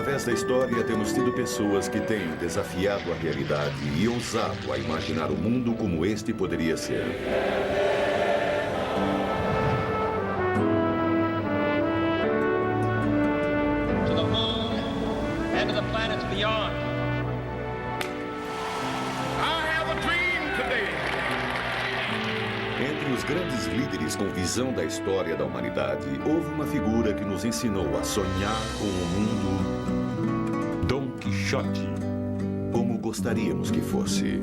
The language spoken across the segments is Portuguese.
Através da história, temos tido pessoas que têm desafiado a realidade e ousado a imaginar o mundo como este poderia ser. To the moon and to the planets beyond. I have a dream today. Entre os grandes líderes com visão da história da humanidade, houve uma figura que nos ensinou a sonhar com o mundo, Dom Quixote, como gostaríamos que fosse.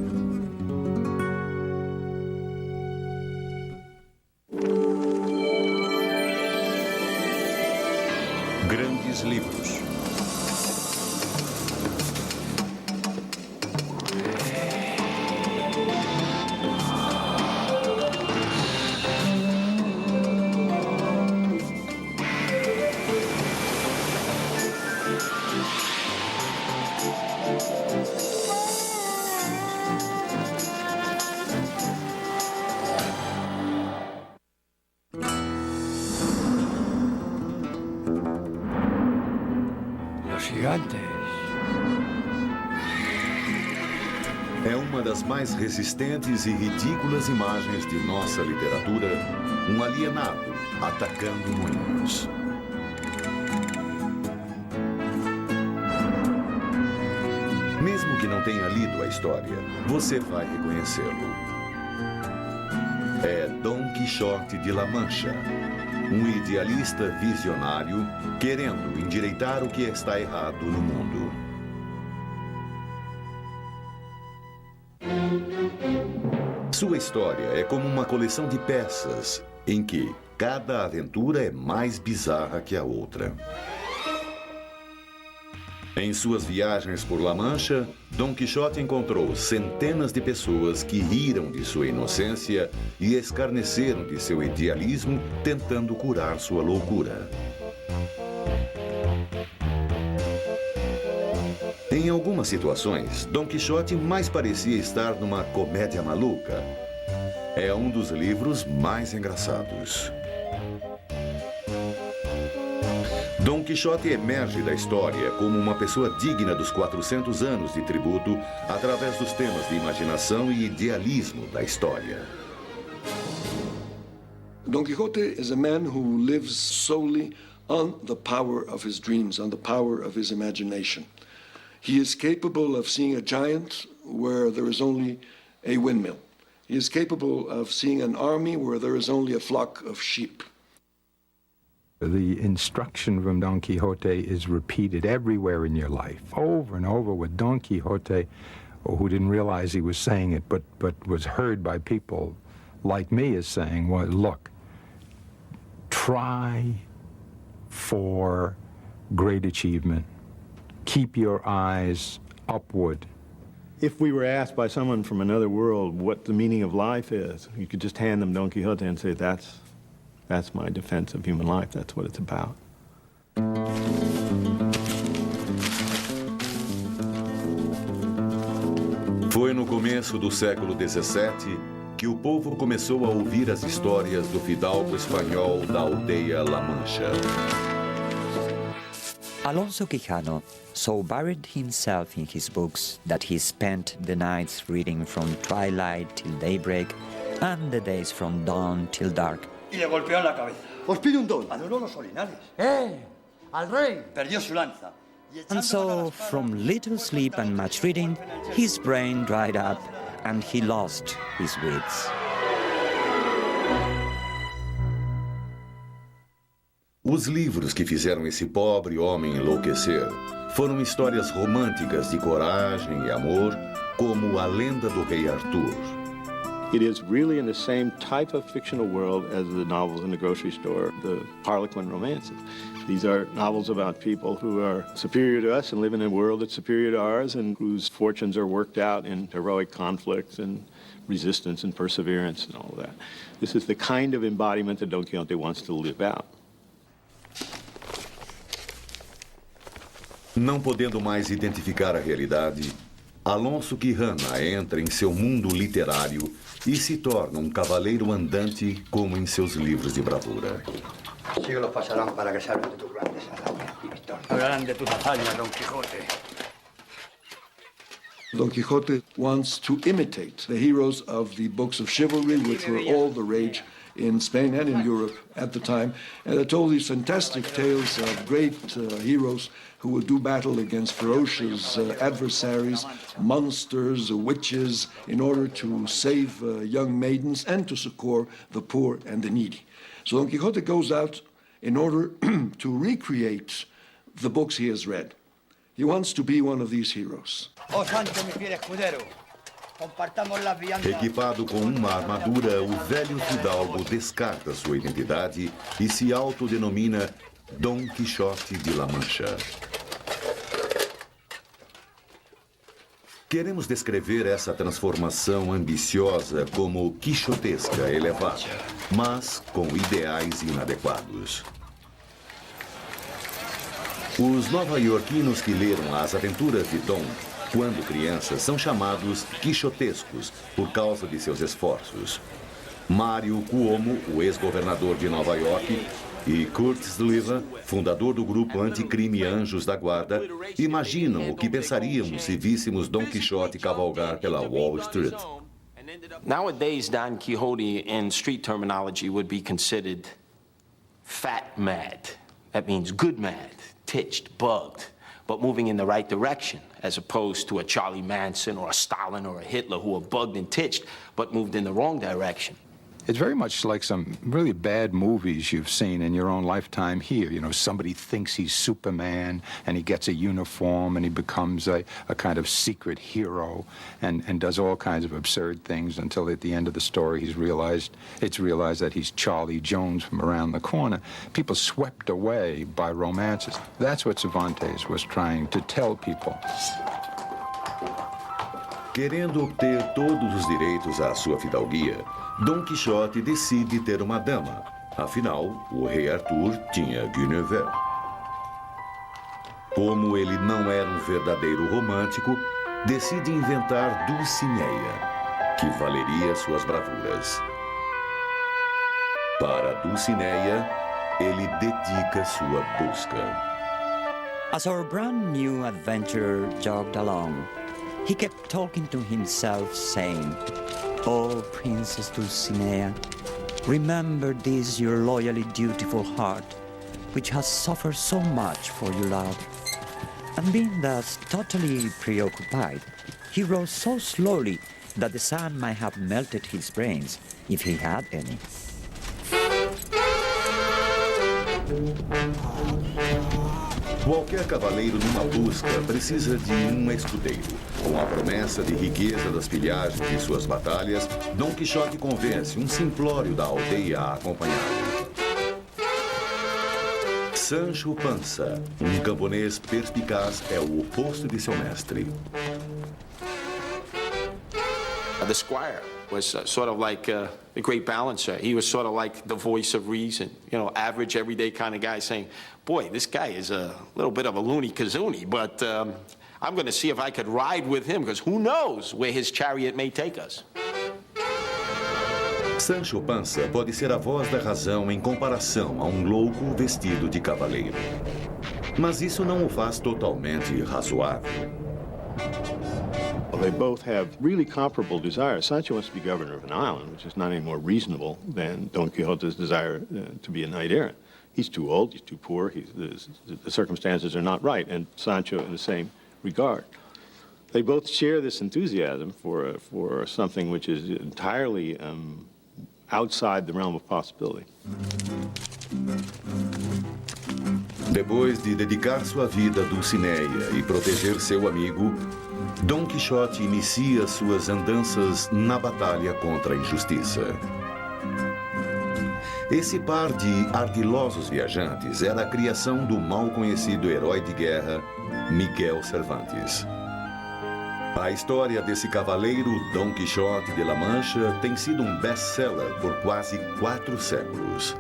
Grandes livros. É uma das mais resistentes e ridículas imagens de nossa literatura, um alienado atacando moinhos. Mesmo que não tenha lido a história, você vai reconhecê-lo. É Dom Quixote de La Mancha, um idealista visionário querendo endireitar o que está errado no mundo. Sua história é como uma coleção de peças em que cada aventura é mais bizarra que a outra. Em suas viagens por La Mancha, Dom Quixote encontrou centenas de pessoas que riram de sua inocência e escarneceram de seu idealismo, tentando curar sua loucura. Em algumas situações, Dom Quixote mais parecia estar numa comédia maluca. É um dos livros mais engraçados. Dom Quixote emerge da história como uma pessoa digna dos 400 anos de tributo através dos temas de imaginação e idealismo da história. Don Quixote is a man who lives solely on the power of his dreams, on the power of his imagination. He is capable of seeing a giant where there is only a windmill. He is capable of seeing an army where there is only a flock of sheep. The instruction from Don Quixote is repeated everywhere in your life, over and over, with Don Quixote, who didn't realize he was saying it, but was heard by people like me as saying, well, look, try for great achievement. Keep your eyes upward. If we were asked by someone from another world what the meaning of life is, you could just hand them Don Quixote and say, that's my defense of human life. That's what it's about. Foi no começo do século XVII que o povo começou a ouvir as histórias do fidalgo espanhol da aldeia La Mancha. Alonso Quijano so buried himself in his books that he spent the nights reading from twilight till daybreak and the days from dawn till dark. Y le golpeó en la cabeza. Os pide un don. Anuló los orinales. ¡Al rey! Perdió su lanza. And so, from little sleep and much reading, his brain dried up and he lost his wits. Os livros que fizeram esse pobre homem enlouquecer foram histórias românticas de coragem e amor, como A Lenda do Rei Arthur. It is really in the same type of fictional world as the novels in the grocery store, the Harlequin romances. These are novels about people who are superior to us and live in a world that's superior to ours and whose fortunes are worked out in heroic conflicts and resistance and perseverance and all of that. This is the kind of embodiment that Don Quixote wants to live out. Não podendo mais identificar a realidade, Alonso Quijano entra em seu mundo literário e se torna um cavaleiro andante como em seus livros de bravura. Siglos pasarán para que se hablen de tus grandes hazañas y victorias. Hablarán de tus hazañas, Don Quijote. Don Quixote wants to imitate the heroes of the books of chivalry, which were all the rage in Spain and in Europe at the time, and they told these fantastic tales of great heroes who would do battle against ferocious adversaries, monsters, witches, in order to save young maidens and to succor the poor and the needy. So Don Quixote goes out in order to recreate the books he has read. He wants to be one of these heroes. Oh Sancho, mi fiel escudero, compartamos las viandas. Equipado com uma armadura, o velho fidalgo descarta sua identidade e se autodenomina Dom Quixote de La Mancha. Queremos descrever essa transformação ambiciosa como quixotesca elevada, mas com ideais inadequados. Os nova-iorquinos que leram as aventuras de Dom, quando crianças, são chamados quixotescos por causa de seus esforços. Mário Cuomo, o ex-governador de Nova York, e Kurt Sliwa, fundador do grupo anticrime Anjos da Guarda, imaginam o que pensaríamos se víssemos Dom Quixote cavalgar pela Wall Street. Nowadays, Don Quixote in street terminology would be considered fat mad. That means good mad, titched, bugged, but moving in the right direction, as opposed to a Charlie Manson or a Stalin or a Hitler who were bugged and titched, but moved in the wrong direction. It's very much like some really bad movies you've seen in your own lifetime here. You know, somebody thinks he's Superman, and he gets a uniform, and he becomes a kind of secret hero, and does all kinds of absurd things until at the end of the story it's realized that he's Charlie Jones from around the corner. People swept away by romances. That's what Cervantes was trying to tell people. Querendo obter todos os direitos à sua fidalguia, Dom Quixote decide ter uma dama. Afinal, o rei Arthur tinha Guinevere. Como ele não era um verdadeiro romântico, decide inventar Dulcinea, que valeria suas bravuras. Para Dulcinea, ele dedica sua busca. As our brand new adventurer jogged along, he kept talking to himself, saying, "Oh, Princess Dulcinea, remember this your loyally dutiful heart, which has suffered so much for your love." And being thus totally preoccupied, he rose so slowly that the sun might have melted his brains, if he had any. Qualquer cavaleiro numa busca precisa de um escudeiro. Com a promessa de riqueza das pilhagens de suas batalhas, Dom Quixote convence um simplório da aldeia a acompanhá-lo. Sancho Panza, um camponês perspicaz, é o oposto de seu mestre. The squire was sort of like the great balancer. He was sort of like the voice of reason, you know, average, everyday kind of guy saying, boy, this guy is a little bit of a loony-kazoonie, but I'm going to see if I could ride with him, because who knows where his chariot may take us. Sancho Panza pode ser a voz da razão em comparação a um louco vestido de cavaleiro. Mas isso não o faz totalmente razoável. Well, they both have really comparable desires. Sancho wants to be governor of an island, which is not any more reasonable than Don Quixote's desire to be a knight-errant. He's too old, he's too poor, the circumstances are not right, and Sancho in the same regard. They both share this enthusiasm for something which is entirely outside the realm of possibility. Depois de dedicar sua vida a Dulcinea e proteger seu amigo, Dom Quixote inicia suas andanças na batalha contra a injustiça. Esse par de ardilosos viajantes era a criação do mal conhecido herói de guerra, Miguel Cervantes. A história desse cavaleiro, Dom Quixote de La Mancha, tem sido um best-seller por quase 4 séculos.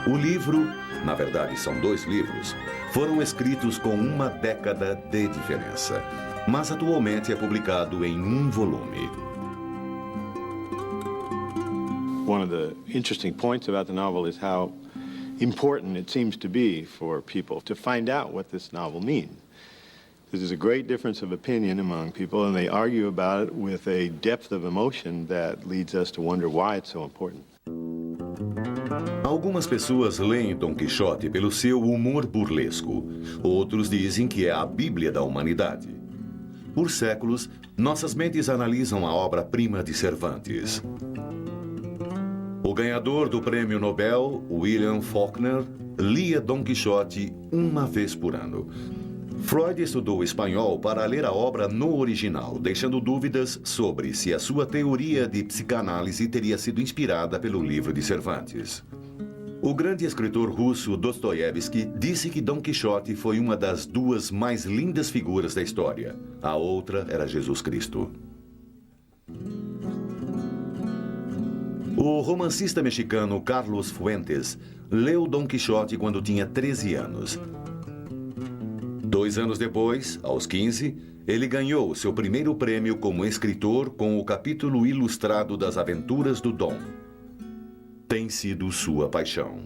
O livro, na verdade são 2 livros, foram escritos com 1 década de diferença, mas atualmente é publicado em 1 volume. one of the interesting points about the novel is how important it seems to be for people to find out what this novel means. There's a great difference of opinion among people, and they argue about it with a depth of emotion that leads us to wonder why it's so important. Algumas pessoas leem Dom Quixote pelo seu humor burlesco. Outros dizem que é a Bíblia da humanidade. Por séculos, nossas mentes analisam a obra-prima de Cervantes. O ganhador do prêmio Nobel, William Faulkner, lia Dom Quixote uma vez por ano. Freud estudou espanhol para ler a obra no original, deixando dúvidas sobre se a sua teoria de psicanálise teria sido inspirada pelo livro de Cervantes. O grande escritor russo Dostoiévski disse que Dom Quixote foi uma das duas mais lindas figuras da história. A outra era Jesus Cristo. O romancista mexicano Carlos Fuentes leu Dom Quixote quando tinha 13 anos. 2 anos depois, aos 15, ele ganhou seu primeiro prêmio como escritor com o capítulo ilustrado das Aventuras do Dom. Tem sido sua paixão.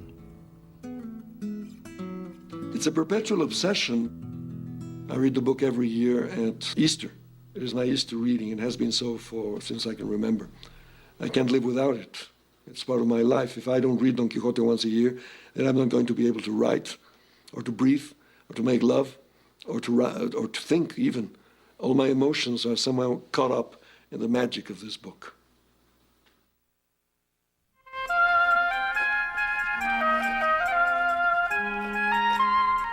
It's a perpetual obsession. I read the book every year at Easter. It is my Easter reading. It has been so since I can remember. I can't live without it. It's part of my life. If I don't read Don Quixote once a year, then I'm not going to be able to write, or to breathe, or to make love, or to think even. All my emotions are somehow caught up in the magic of this book.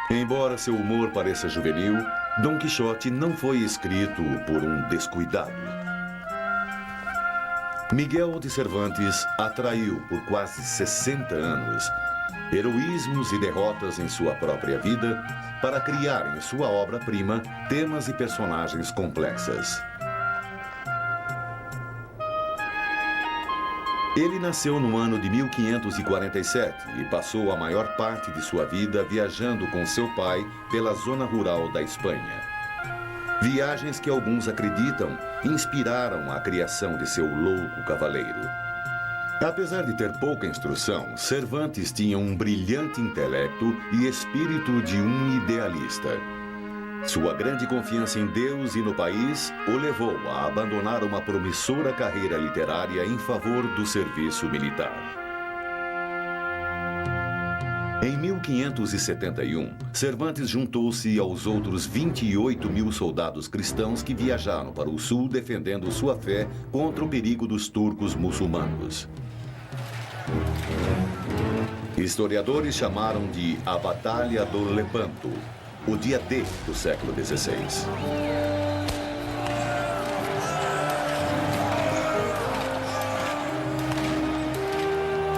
Embora seu humor pareça juvenil, Dom Quixote não foi escrito por um descuidado. Miguel de Cervantes atraiu por quase 60 anos heroísmos e derrotas em sua própria vida para criar em sua obra-prima temas e personagens complexas. Ele nasceu no ano de 1547 e passou a maior parte de sua vida viajando com seu pai pela zona rural da Espanha. Viagens que alguns acreditam inspiraram a criação de seu louco cavaleiro. Apesar de ter pouca instrução, Cervantes tinha um brilhante intelecto e espírito de um idealista. Sua grande confiança em Deus e no país o levou a abandonar uma promissora carreira literária em favor do serviço militar. Em 1571, Cervantes juntou-se aos outros 28 mil soldados cristãos que viajaram para o sul defendendo sua fé contra o perigo dos turcos muçulmanos. Historiadores chamaram de a Batalha do Lepanto, o dia D do século XVI.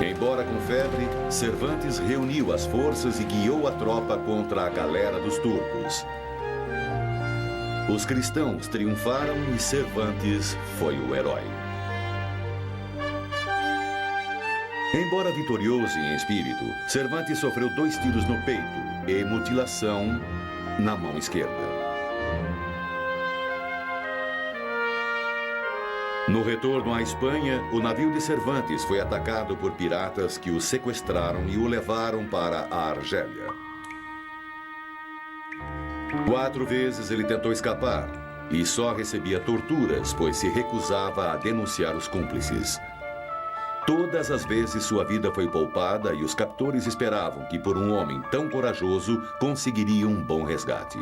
Embora com febre, Cervantes reuniu as forças e guiou a tropa contra a galera dos turcos. Os cristãos triunfaram e Cervantes foi o herói. Embora vitorioso em espírito, Cervantes sofreu 2 tiros no peito e mutilação na mão esquerda. No retorno à Espanha, o navio de Cervantes foi atacado por piratas que o sequestraram e o levaram para a Argélia. 4 vezes ele tentou escapar e só recebia torturas, pois se recusava a denunciar os cúmplices. Todas as vezes sua vida foi poupada e os captores esperavam que por um homem tão corajoso conseguiriam um bom resgate.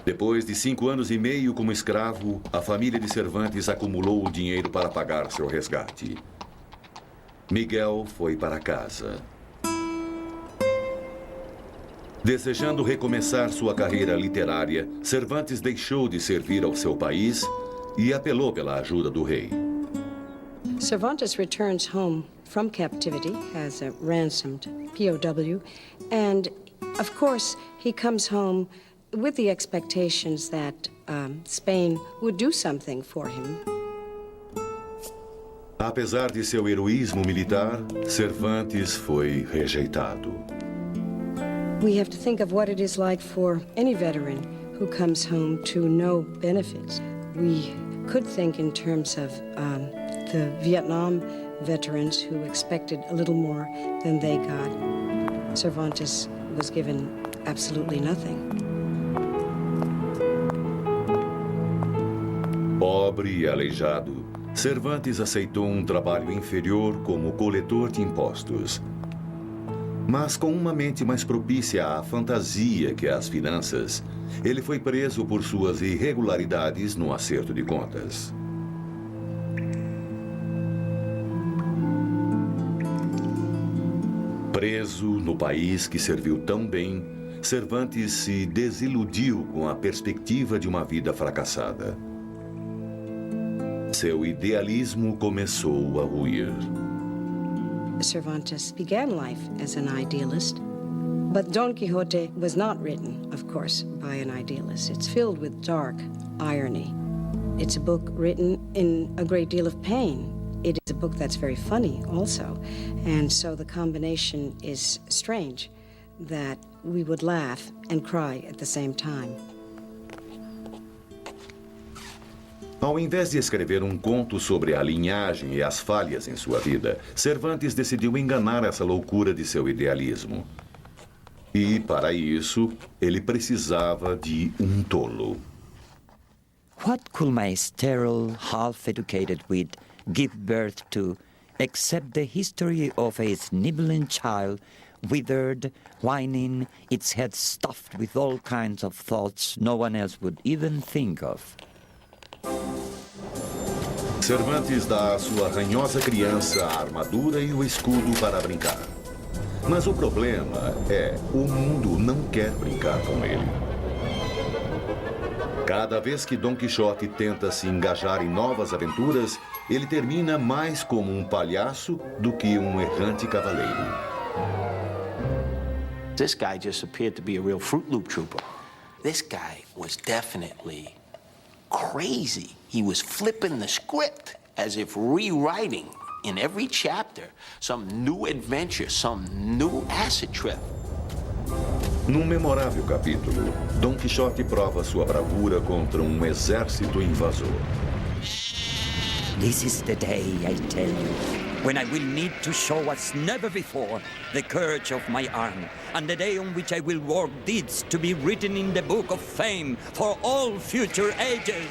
Depois de 5 anos e meio como escravo, a família de Cervantes acumulou o dinheiro para pagar seu resgate. Miguel foi para casa. Desejando recomeçar sua carreira literária, Cervantes deixou de servir ao seu país e apelou pela ajuda do rei. Cervantes returns home from captivity as a ransomed POW, and of course he comes home with the expectations that Spain would do something for him. Apesar de seu heroísmo militar, Cervantes foi rejeitado. We have to think of what it is like for any veteran who comes home to no benefits. We could think in terms of the Vietnam veterans who expected a little more than they got. Cervantes was given absolutely nothing. Pobre e aleijado, Cervantes aceitou um trabalho inferior como coletor de impostos. Mas com uma mente mais propícia à fantasia que às finanças, ele foi preso por suas irregularidades no acerto de contas. Preso no país que serviu tão bem, Cervantes se desiludiu com a perspectiva de uma vida fracassada. Seu idealismo começou a ruir. Cervantes began life as an idealist, but Don Quixote was not written, of course, by an idealist. It's filled with dark irony. It's a book written in a great deal of pain. It is a book that's very funny also, and so the combination is strange that we would laugh and cry at the same time. Ao invés de escrever um conto sobre a linhagem e as falhas em sua vida, Cervantes decidiu enganar essa loucura de seu idealismo. E, para isso, ele precisava de um tolo. What could my sterile, half-educated wit give birth to except the history of a sniveling child, withered, whining, its head stuffed with all kinds of thoughts no one else would even think of? Cervantes dá à sua ranhosa criança a armadura e o escudo para brincar. Mas o problema é, o mundo não quer brincar com ele. Cada vez que Don Quixote tenta se engajar em novas aventuras, ele termina mais como um palhaço do que um errante cavaleiro. This guy just appeared to be a real Fruit Loop trooper. This guy was definitely crazy. He was flipping the script as if rewriting in every chapter some new adventure, some new acid trip. Num memorável capítulo, Don Quixote prova sua bravura contra um exército invasor. This is the day, I tell you, when I will need to show as never before the courage of my arm, and the day on which I will work deeds to be written in the book of fame for all future ages.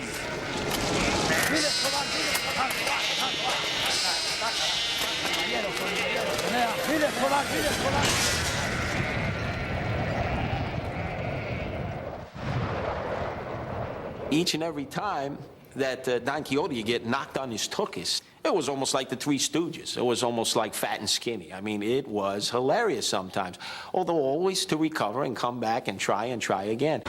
Each and every time that Don Quixote would get knocked on his tuchus, it was almost like the Three Stooges. It was almost like Fat and Skinny. I mean, it was hilarious sometimes, although always to recover and come back and try again.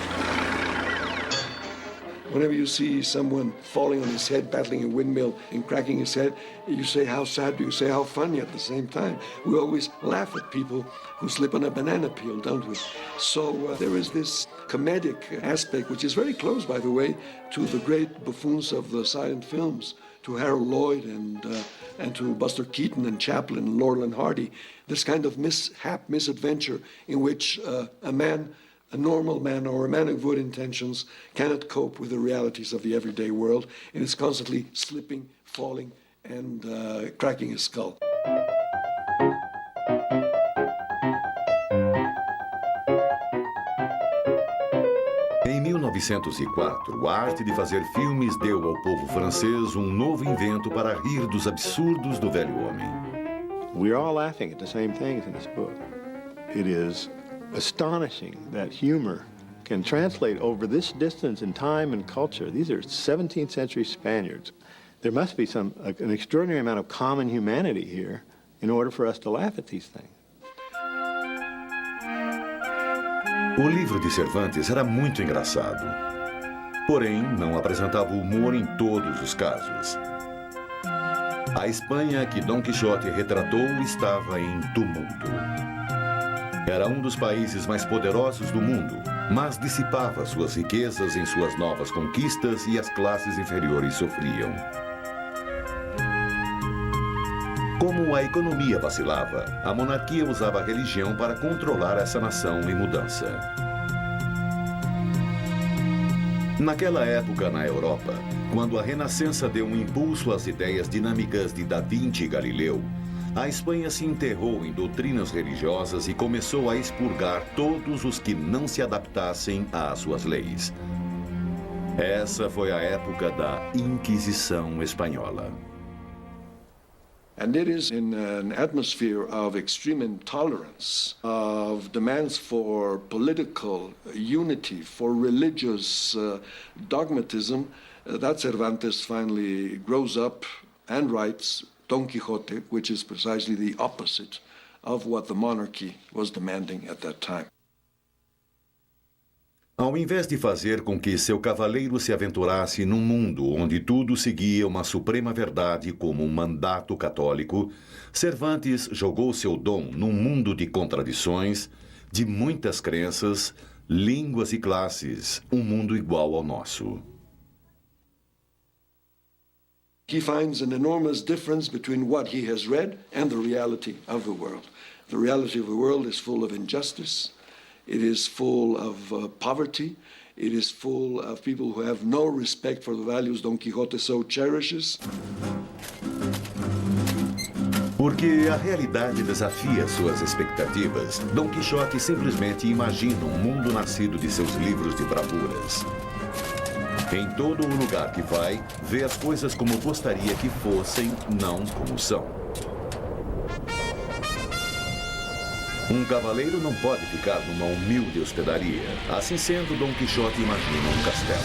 Whenever you see someone falling on his head, battling a windmill and cracking his head, you say how sad, you say how funny at the same time. We always laugh at people who slip on a banana peel, don't we? So there is this comedic aspect, which is very close, by the way, to the great buffoons of the silent films, to Harold Lloyd and to Buster Keaton and Chaplin and Laurel and Hardy. This kind of mishap, misadventure in which a normal man or a man of good intentions cannot cope with the realities of the everyday world and is constantly slipping, falling, and cracking his skull. Em 1904, a arte de fazer filmes deu ao povo francês um novo invento para rir dos absurdos do velho homem. We're all laughing at the same things in this book. It is astonishing that humor can translate over this distance in time and culture. These are 17th century Spaniards. There must be an extraordinary amount of common humanity here in order for us to laugh at these things. O livro de Cervantes era muito engraçado, porém não apresentava humor em todos os casos. A Espanha que Don Quixote retratou estava em tumulto. Era um dos países mais poderosos do mundo, mas dissipava suas riquezas em suas novas conquistas e as classes inferiores sofriam. Como a economia vacilava, a monarquia usava a religião para controlar essa nação em mudança. Naquela época, na Europa, Quando a Renascença deu um impulso às ideias dinâmicas de Da Vinci e Galileu, a Espanha se enterrou em doutrinas religiosas e começou a expurgar todos os que não se adaptassem às suas leis. Essa foi a época da Inquisição Espanhola. And it is in an atmosphere of extreme intolerance, of demands for political unity, for religious dogmatism, that Cervantes finally grows up and writes Don Quixote, which is precisely the opposite of what the monarchy was demanding at that time. Ao invés de fazer com que seu cavaleiro se aventurasse num mundo onde tudo seguia uma suprema verdade como um mandato católico, Cervantes jogou seu dom num mundo de contradições, de muitas crenças, línguas e classes, um mundo igual ao nosso. He finds an enormous difference between what he has read and the reality of the world. The reality of the world is full of injustice. It is full of poverty. It is full of people who have no respect for the values Don Quixote so cherishes. Porque a realidade desafia suas expectativas, Don Quixote simplesmente imagina um mundo nascido de seus livros de bravuras. Em todo o lugar que vai, vê as coisas como gostaria que fossem, não como são. Um cavaleiro não pode ficar numa humilde hospedaria. Assim sendo, Don Quixote imagina um castelo.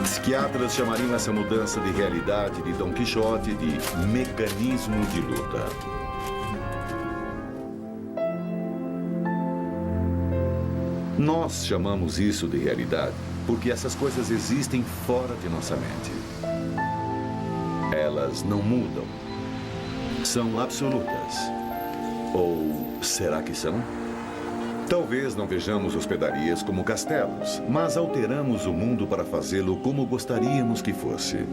Psiquiatras chamariam essa mudança de realidade de Don Quixote de mecanismo de luta. Nós chamamos isso de realidade porque essas coisas existem fora de nossa mente. Elas não mudam. São absolutas. Ou será que são? Talvez não vejamos hospedarias como castelos, mas alteramos o mundo para fazê-lo como gostaríamos que fosse.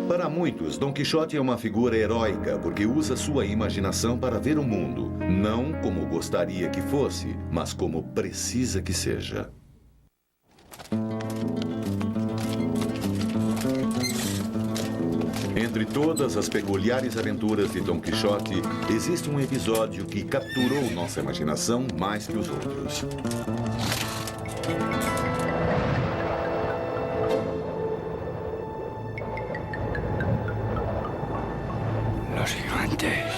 Para muitos, Don Quixote é uma figura heróica porque usa sua imaginação para ver o mundo, não como gostaria que fosse, mas como precisa que seja. Entre todas as peculiares aventuras de Don Quixote, existe um episódio que capturou nossa imaginação mais que os outros. Los gigantes.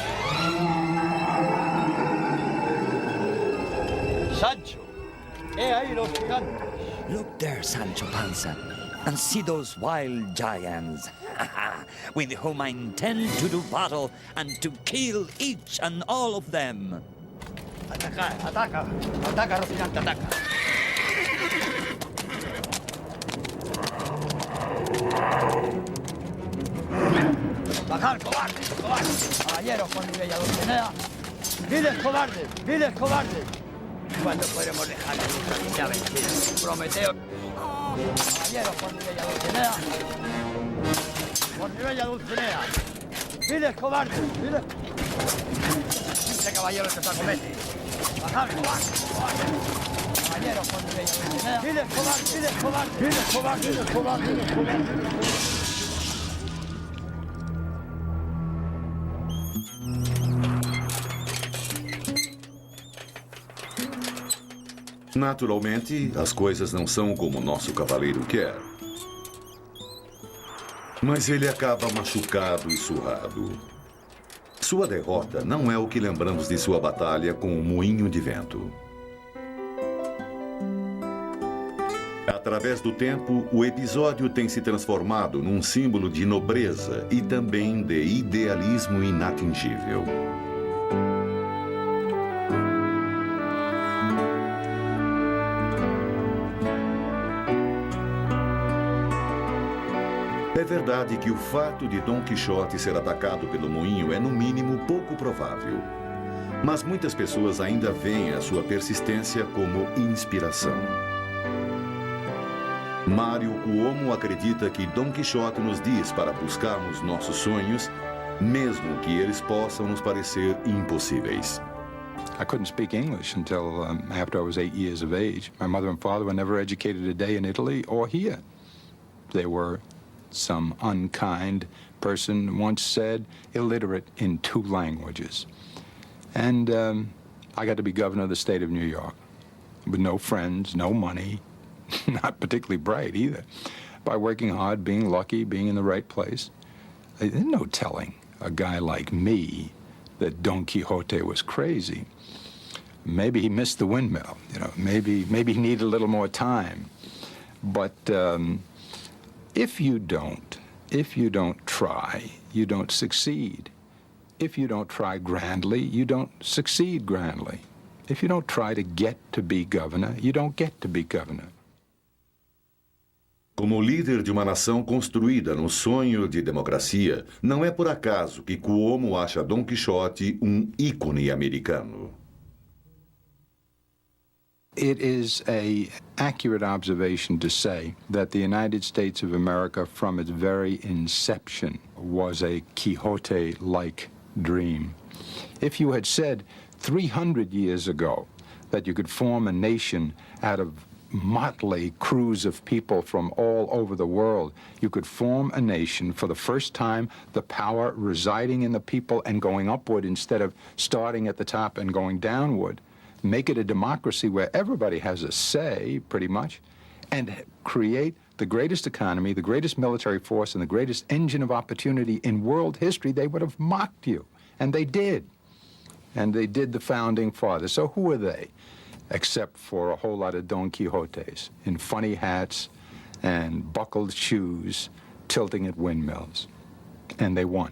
Sancho, he ahí los gigantes. Look there, Sancho Panza, and see those wild giants, with whom I intend to do battle and to kill each and all of them. Ataca, ataca, ataca, Rocinante, ataca. Bajar, cobardes, cobardes. Caballeros con mi bella Dulcinea. Viles cobardes, viles cobardes. ¿Cuándo podremos dejar que nuestra niña vencida? Prometeo. Caballeros con mi bella Dulcinea. Por mi bella Dulcinea. Viles cobardes, viles. Este caballero que se acomete. Bajar, cobardes, cobardes. Caballeros con mi bella Dulcinea. Viles cobardes, viles cobardes, viles cobardes, viles cobardes, viles cobardes. Naturalmente, as coisas não são como o nosso cavaleiro quer. Mas ele acaba machucado e surrado. Sua derrota não é o que lembramos de sua batalha com o moinho de vento. Através do tempo, o episódio tem se transformado num símbolo de nobreza e também de idealismo inatingível. É verdade que o fato de Don Quixote ser atacado pelo moinho é, no mínimo, pouco provável. Mas muitas pessoas ainda veem a sua persistência como inspiração. Mário Cuomo acredita que Don Quixote nos diz para buscarmos nossos sonhos, mesmo que eles possam nos parecer impossíveis. I couldn't speak English until after I was 8 years of age. My mother and father were never educated a day in Italy or here. They were, some unkind person once said, illiterate in 2 languages. And I got to be governor of the state of New York with no friends, no money, not particularly bright either. By working hard, being lucky, being in the right place. There's no telling a guy like me that Don Quixote was crazy. Maybe he missed the windmill, you know, maybe he needed a little more time. But if you don't try, you don't succeed. If you don't try grandly, you don't succeed grandly. If you don't try to get to be governor, you don't get to be governor. Como líder de uma nação construída no sonho de democracia, não é por acaso que Cuomo acha Don Quixote ícone americano. It is an accurate observation to say that the United States of America, from its very inception, was a Quixote-like dream. If you had said 300 years ago that you could form a nation out of motley crews of people from all over the world, you could form a nation for the first time, the power residing in the people and going upward instead of starting at the top and going downward, make it a democracy where everybody has a say, pretty much, and create the greatest economy, the greatest military force, and the greatest engine of opportunity in world history, they would have mocked you. And they did. And they did the founding fathers. So who are they? Except for a whole lot of Don Quixotes in funny hats and buckled shoes, tilting at windmills. And they won.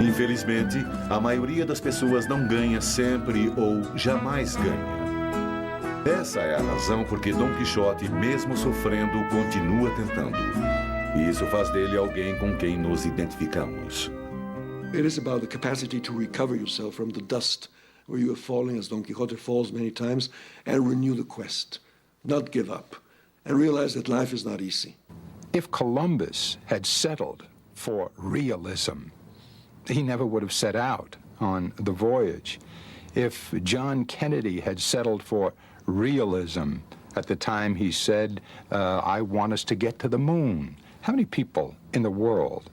Infelizmente, a maioria das pessoas não ganha sempre ou jamais ganha. Essa é a razão por que Don Quixote, mesmo sofrendo, continua tentando. E isso faz dele alguém com quem nos identificamos. It is about the capacity to recover yourself from the dust where you are falling, as Don Quixote falls many times, and renew the quest, not give up, and realize that life is not easy. If Columbus had settled for realism, he never would have set out on the voyage. If John Kennedy had settled for realism at the time he said, I want us to get to the moon, how many people in the world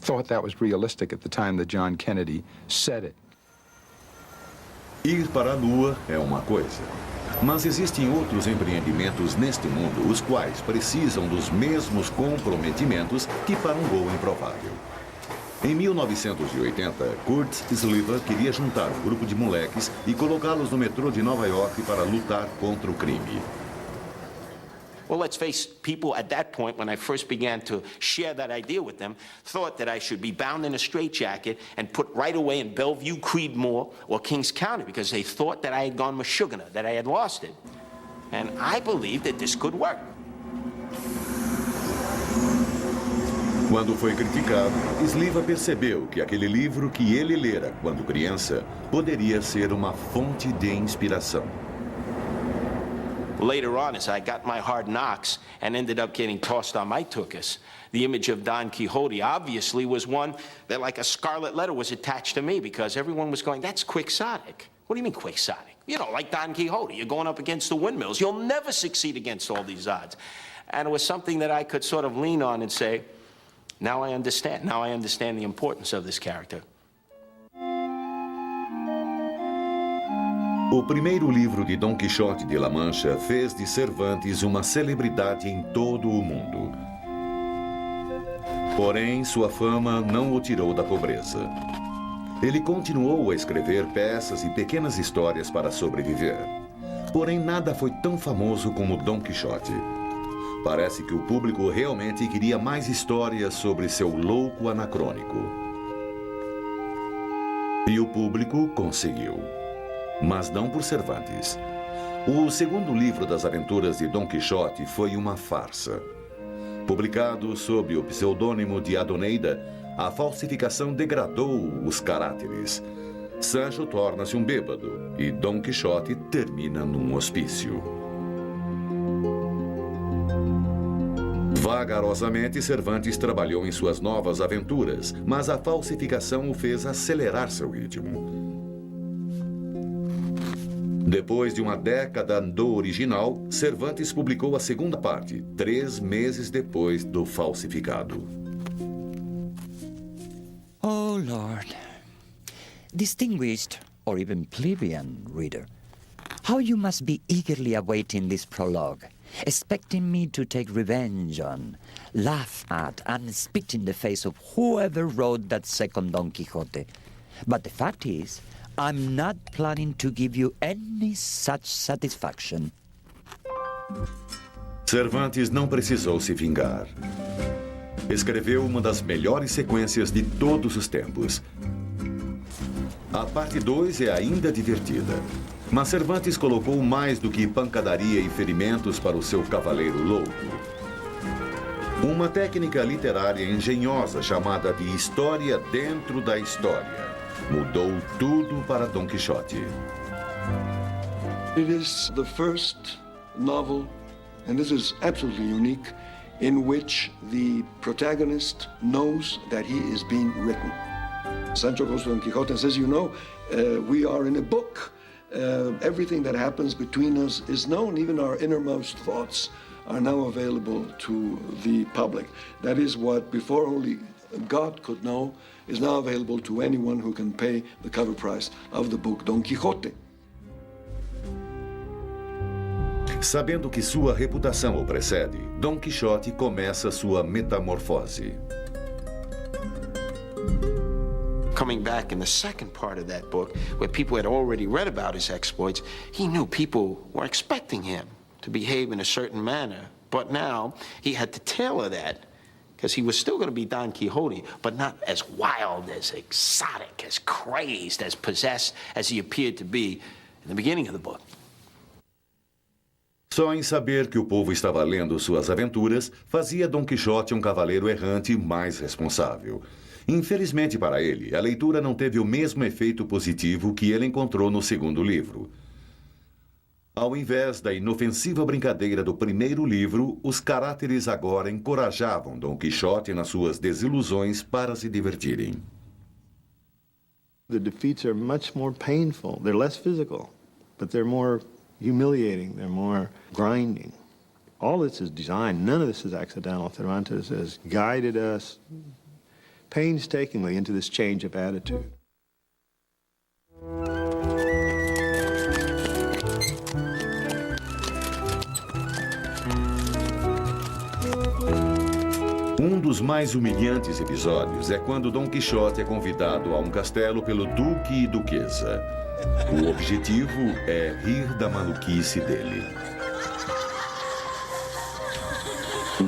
thought that was realistic at the time that John Kennedy said it? Ir para a Lua é uma coisa, mas existem outros empreendimentos neste mundo os quais precisam dos mesmos comprometimentos que para um voo improvável. Em 1980, Kurt Sliver queria juntar um grupo de moleques e colocá-los no metrô de Nova York para lutar contra o crime. Well, let's face people at that point, when I first began to share that idea with them, thought that I should be bound in a straitjacket and put right away in Bellevue, Creedmoor, or Kings County, because they thought that I had gone Meshuggah, that I had lost it. And I believed that this could work. Quando foi criticado, Sliver percebeu que aquele livro que ele lera quando criança poderia ser uma fonte de inspiração. Later on, as I got my hard knocks and ended up getting tossed on my tuchus, the image of Don Quixote obviously was one that, like a scarlet letter, was attached to me, because everyone was going, that's quixotic. What do you mean quixotic? You know, like Don Quixote, you're going up against the windmills. You'll never succeed against all these odds. And it was something that I could sort of lean on and say, now I understand. Now I understand the importance of this character. O primeiro livro de Don Quixote de La Mancha fez de Cervantes uma celebridade em todo o mundo. Porém, sua fama não o tirou da pobreza. Ele continuou a escrever peças e pequenas histórias para sobreviver. Porém, nada foi tão famoso como Don Quixote. Parece que o público realmente queria mais histórias sobre seu louco anacrônico. E o público conseguiu. Mas não por Cervantes. O segundo livro das aventuras de Don Quixote foi uma farsa. Publicado sob o pseudônimo de Adoneida, a falsificação degradou os caráteres. Sancho torna-se um bêbado e Don Quixote termina num hospício. Vagarosamente, Cervantes trabalhou em suas novas aventuras, mas a falsificação o fez acelerar seu ritmo. Depois de uma década do original, Cervantes publicou a segunda parte, 3 meses depois do falsificado. Oh, Lord. Distinguished, or even plebeian reader, how you must be eagerly awaiting this prologue, expecting me to take revenge on, laugh at, and spit in the face of whoever wrote that second Don Quixote. But the fact is, I'm not planning to give you any such satisfaction. Cervantes não precisou se vingar. Escreveu uma das melhores sequências de todos os tempos. A parte 2 é ainda divertida. Mas Cervantes colocou mais do que pancadaria e ferimentos para o seu cavaleiro louco. Uma técnica literária engenhosa chamada de história dentro da história mudou tudo para Don Quixote. It is the first novel, and this is absolutely unique, in which the protagonist knows that he is being written. Sancho goes to Don Quixote and says, you know, we are in a book. Everything that happens between us is known. Even our innermost thoughts are now available to the public. That is what before only God could know is now available to anyone who can pay the cover price of the book Don Quixote. Sabendo que sua reputação o precede, Don Quixote começa sua metamorfose. Coming back in the second part of that book, where people had already read about his exploits, he knew people were expecting him to behave in a certain manner. But now he had to tailor that, because he was still going to be Don Quixote, but not as wild, as exotic, as crazed, as possessed as he appeared to be in the beginning of the book. Só em saber que o povo estava lendo suas aventuras, fazia Don Quixote um cavaleiro errante mais responsável. Infelizmente para ele, a leitura não teve o mesmo efeito positivo que ele encontrou no segundo livro. Ao invés da inofensiva brincadeira do primeiro livro, os caráteres agora encorajavam Don Quixote nas suas desilusões para se divertirem. The defeats are much more painful. They're less physical, but they're more humiliating. They're more grinding. All this is designed. None of this is accidental. Cervantes has guided us painstakingly into this change of attitude. Um dos mais humilhantes episódios é quando Don Quixote é convidado a um castelo pelo duque e duquesa. O objetivo é rir da maluquice dele.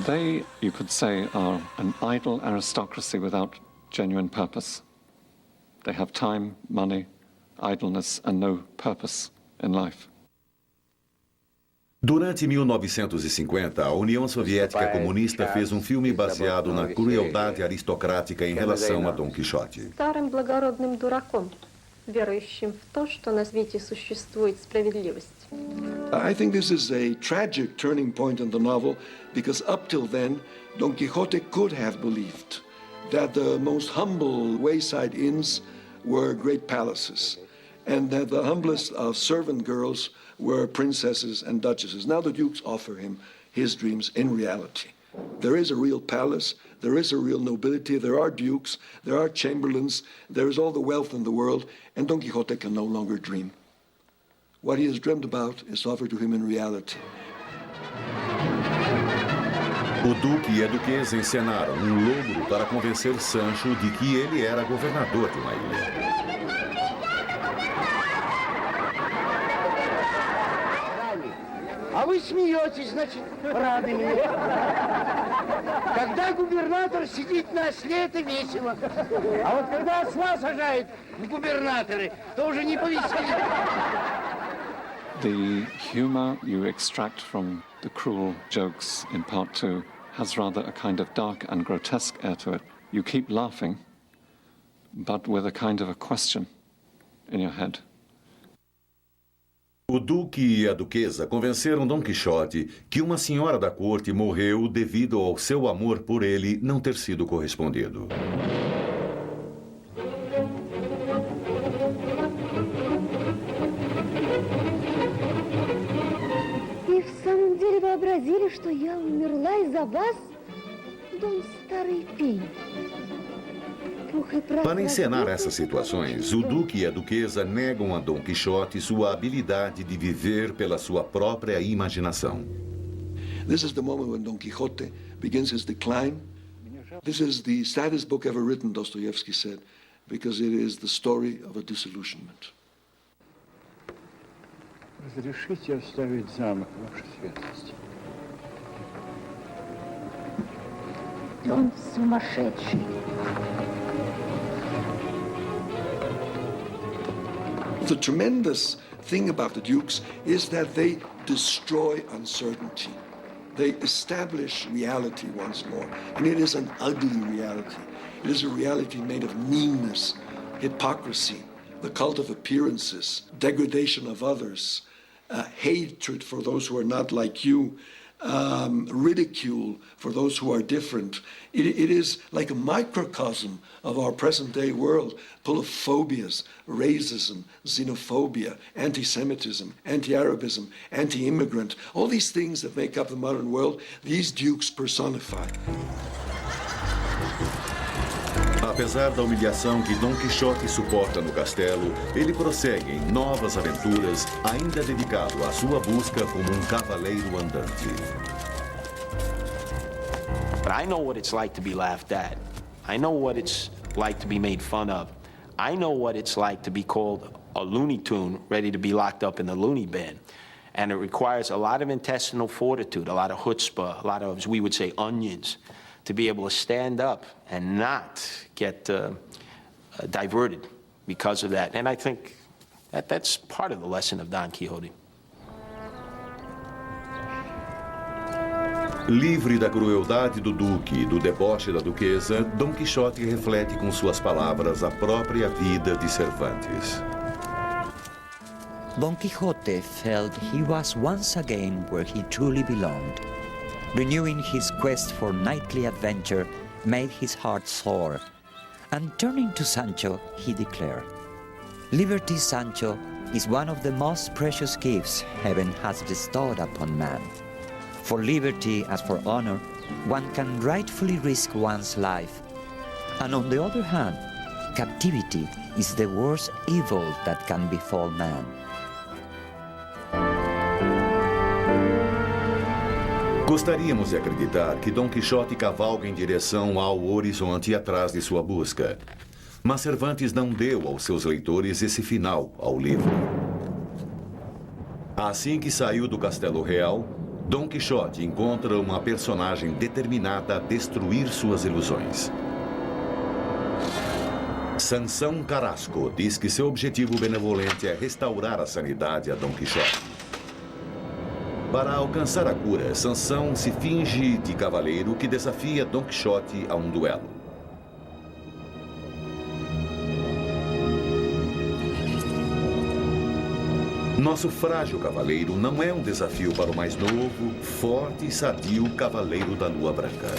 They, you could say, are an idle aristocracy without genuine purpose. They have time, money, idleness, and no purpose in life. Durante 1950, a União Soviética Comunista fez um filme baseado na crueldade aristocrática em relação a Don Quixote. Старым благородным дураком, верующим в то, что на свете существует справедливость. I think this is a tragic turning point in the novel, because up till then, Don Quixote could have believed that the most humble wayside inns were great palaces, and that the humblest of servant girls were princesses and duchesses. Now the dukes offer him his dreams in reality. There is a real palace, there is a real nobility, there are dukes, there are chamberlains, there is all the wealth in the world, and Don Quixote can no longer dream. What he has dreamed about is offered to him in reality. O duque e a duquesa encenaram um logro para convencer Sancho de que ele era governador de uma ilha. А вы смеетесь, значит, рады мне. Когда губернатор сидит на осле, это весело. А вот когда осла сажают в губернаторы, то уже не повеселит. The humor you extract from the cruel jokes in part 2 has rather a kind of dark and grotesque air to it. You keep laughing, but with a kind of a question in your head. O duque e a duquesa convenceram Dom Quixote que uma senhora da corte morreu devido ao seu amor por ele não ter sido correspondido. И в самом деле вообразили, что я умерла из-за вас, дом старый пень. Para encenar essas situações, o duque e a duquesa negam a Dom Quixote sua habilidade de viver pela sua própria imaginação. This is the moment when Don Quixote begins his decline. This is the saddest book ever written, Dostoevsky said, because it is the story of a disillusionment. Разрешите оставить замок, ваша светлость. Он сумасшедший. The tremendous thing about the dukes is that they destroy uncertainty. They establish reality once more, and it is an ugly reality. It is a reality made of meanness, hypocrisy, the cult of appearances, degradation of others, hatred for those who are not like you, ridicule for those who are different. It is like a microcosm of our present-day world, full of phobias, racism, xenophobia, anti-Semitism, anti-Arabism, anti-immigrant. All these things that make up the modern world, these dukes personify. Apesar da humilhação que Dom Quixote suporta no castelo, ele prossegue em novas aventuras, ainda dedicado à sua busca como um cavaleiro andante. But I know what it's like to be laughed at. I know what it's like to be made fun of. I know what it's like to be called a Looney Tune ready to be locked up in the loony bin. And it requires a lot of intestinal fortitude, a lot of chutzpah, a lot of, as we would say, onions, to be able to stand up and not get diverted because of that. And I think that's part of the lesson of Don Quixote. Livre da crueldade do duque e do deboche da duquesa, Dom Quixote reflete com suas palavras a própria vida de Cervantes. Don Quixote felt he was once again where he truly belonged. Renewing his quest for knightly adventure made his heart soar, and turning to Sancho, he declared, "Liberty, Sancho, is one of the most precious gifts heaven has bestowed upon man. For liberty, as for honor, one can rightfully risk one's life. And on the other hand, captivity is the worst evil that can befall man." Gostaríamos de acreditar que Dom Quixote cavalga em direção ao horizonte atrás de sua busca. Mas Cervantes não deu aos seus leitores esse final ao livro. Assim que saiu do Castelo Real, Dom Quixote encontra uma personagem determinada a destruir suas ilusões. Sansão Carrasco diz que seu objetivo benevolente é restaurar a sanidade a Dom Quixote. Para alcançar a cura, Sansão se finge de cavaleiro que desafia Dom Quixote a um duelo. Nosso frágil cavaleiro não é um desafio para o mais novo, forte e sadio cavaleiro da Lua Branca.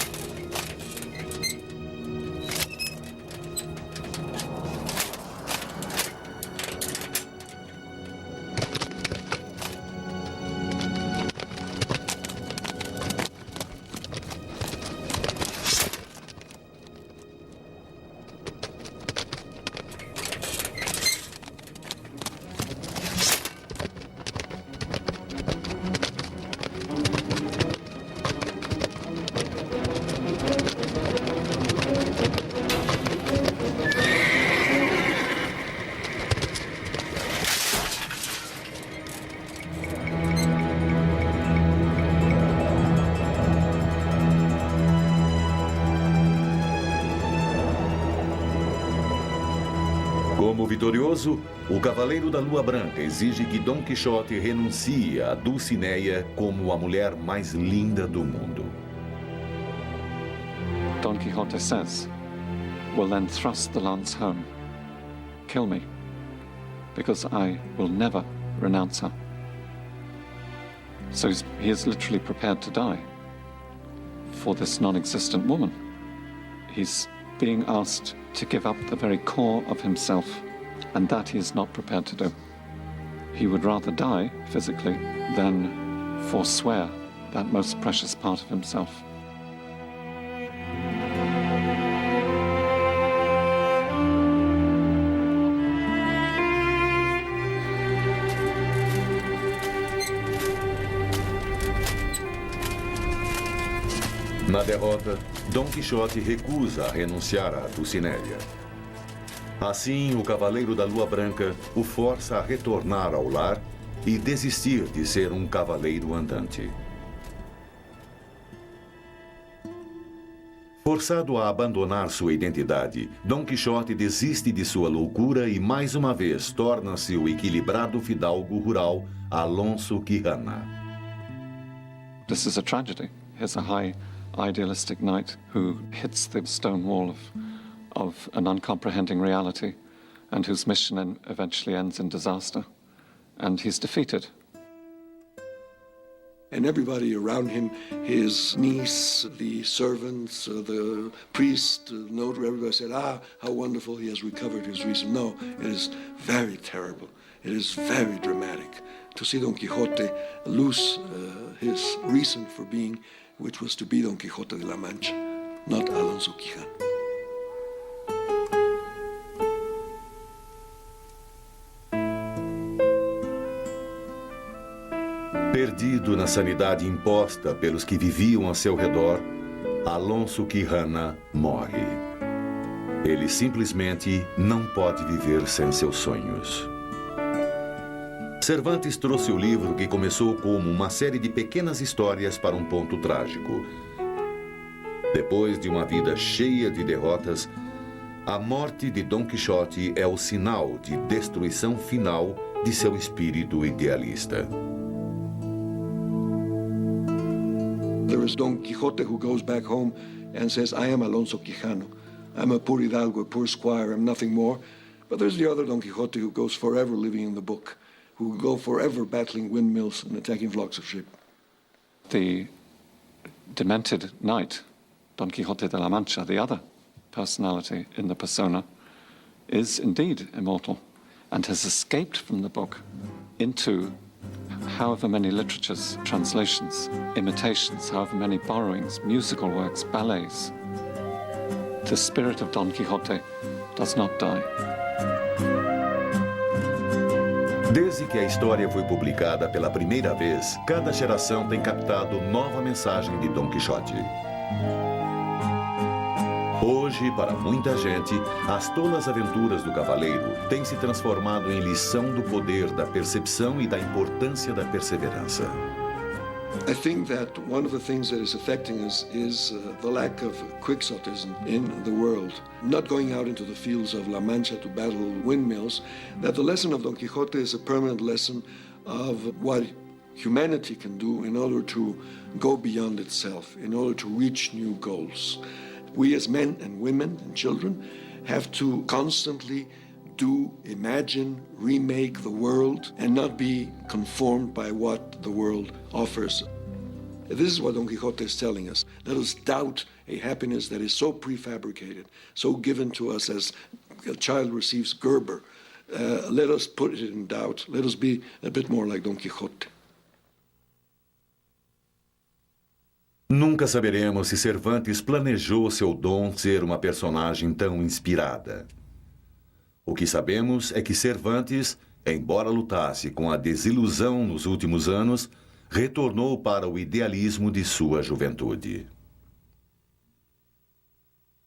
Como vitorioso, o Cavaleiro da Lua Branca exige que Dom Quixote renuncie a Dulcinea como a mulher mais linda do mundo. Don Quixote says, will then thrust the lance home. Kill me, because I will never renounce her. So he is literally prepared to die for this non-existent woman. He's being asked to give up the very core of himself, and that he is not prepared to do. He would rather die physically than forswear that most precious part of himself. Na derrota, Dom Quixote recusa a renunciar à Dulcinea. Assim, o Cavaleiro da Lua Branca o força a retornar ao lar e desistir de ser um cavaleiro andante. Forçado a abandonar sua identidade, Dom Quixote desiste de sua loucura e mais uma vez torna-se o equilibrado fidalgo rural Alonso Quixana. This is a tragedy. Here's a high idealistic knight who hits the stone wall of an uncomprehending reality and whose mission eventually ends in disaster. And he's defeated. And everybody around him, his niece, the servants, the priest, the notary, everybody said, how wonderful, he has recovered his reason. No, it is very terrible. It is very dramatic to see Don Quixote lose his reason for being, which was to be Don Quixote de la Mancha, not Alonso Quijano. Perdido na sanidade imposta pelos que viviam a seu redor, Alonso Quixana morre. Ele simplesmente não pode viver sem seus sonhos. Cervantes trouxe o livro que começou como uma série de pequenas histórias para um ponto trágico. Depois de uma vida cheia de derrotas, a morte de Dom Quixote é o sinal de destruição final de seu espírito idealista. There is Don Quixote who goes back home and says, I am Alonso Quijano. I'm a poor hidalgo, a poor squire, I'm nothing more. But there's the other Don Quixote who goes forever living in the book, who go forever battling windmills and attacking flocks of sheep. The demented knight, Don Quixote de la Mancha, the other personality in the persona, is indeed immortal and has escaped from the book into however many literatures, translations, imitations, however many borrowings, musical works, ballets. The spirit of Don Quixote does not die. Desde que a história foi publicada pela primeira vez, cada geração tem captado nova mensagem de Dom Quixote. Hoje, para muita gente, as tolas aventuras do cavaleiro têm se transformado em lição do poder da percepção e da importância da perseverança. I think that one of the things that is affecting us is the lack of quixotism in the world. Not going out into the fields of La Mancha to battle windmills, that the lesson of Don Quixote is a permanent lesson of what humanity can do in order to go beyond itself, in order to reach new goals. We as men and women and children have to constantly imagine, remake the world and not be conformed by what the world offers. This is what Don Quixote is telling us. Let us doubt a happiness that is so prefabricated, so given to us as a child receives Gerber. Let us put it in doubt. Let us be a bit more like Don Quixote. Nunca saberemos se Cervantes planejou seu dom ser uma personagem tão inspirada. O que sabemos é que Cervantes, embora lutasse com a desilusão nos últimos anos, retornou para o idealismo de sua juventude.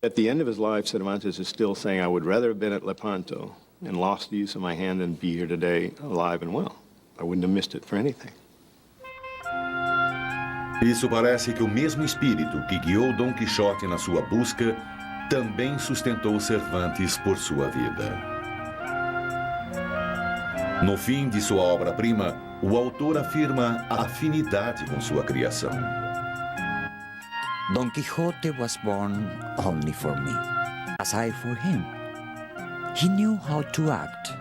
At the end of his life, Cervantes is still saying, I would rather have been at Lepanto and lost the use of my hand than be here today alive and well. I wouldn't have missed it for anything. Isso parece que o mesmo espírito que guiou Dom Quixote na sua busca também sustentou Cervantes por sua vida. No fim de sua obra-prima, o autor afirma a afinidade com sua criação. Don Quixote was born only for me, as I for him. He knew how to act,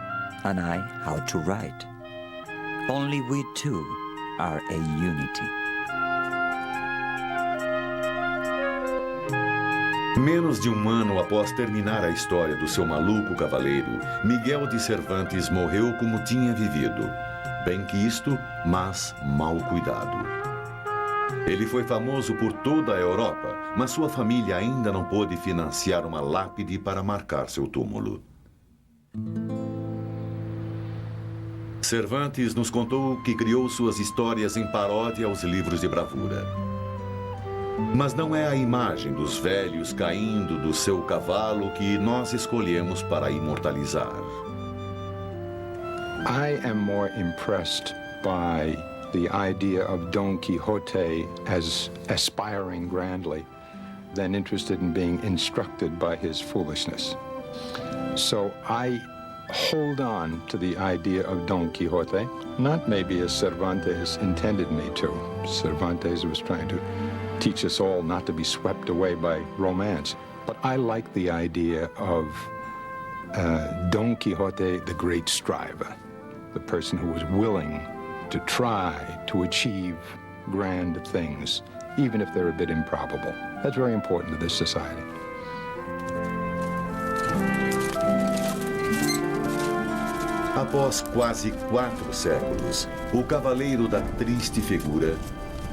and I how to write. Only we two are a unity. Menos de um ano após terminar a história do seu maluco cavaleiro, Miguel de Cervantes morreu como tinha vivido. Bem quisto, mas mal cuidado. Ele foi famoso por toda a Europa, mas sua família ainda não pôde financiar uma lápide para marcar seu túmulo. Cervantes nos contou que criou suas histórias em paródia aos livros de bravura. Mas não é a imagem dos velhos caindo do seu cavalo que nós escolhemos para imortalizar. I am more impressed by the idea of Don Quixote as aspiring grandly than interested in being instructed by his foolishness. So I hold on to the idea of Don Quixote, not maybe as Cervantes intended me to. Cervantes was trying to teach us all not to be swept away by romance. But I like the idea of Don Quixote, the great striver, the person who was willing to try to achieve grand things, even if they're a bit improbable. That's very important to this society. Após quase 4 séculos, o cavaleiro da triste figura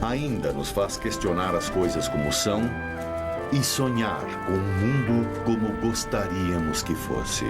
ainda nos faz questionar as coisas como são e sonhar com um mundo como gostaríamos que fosse.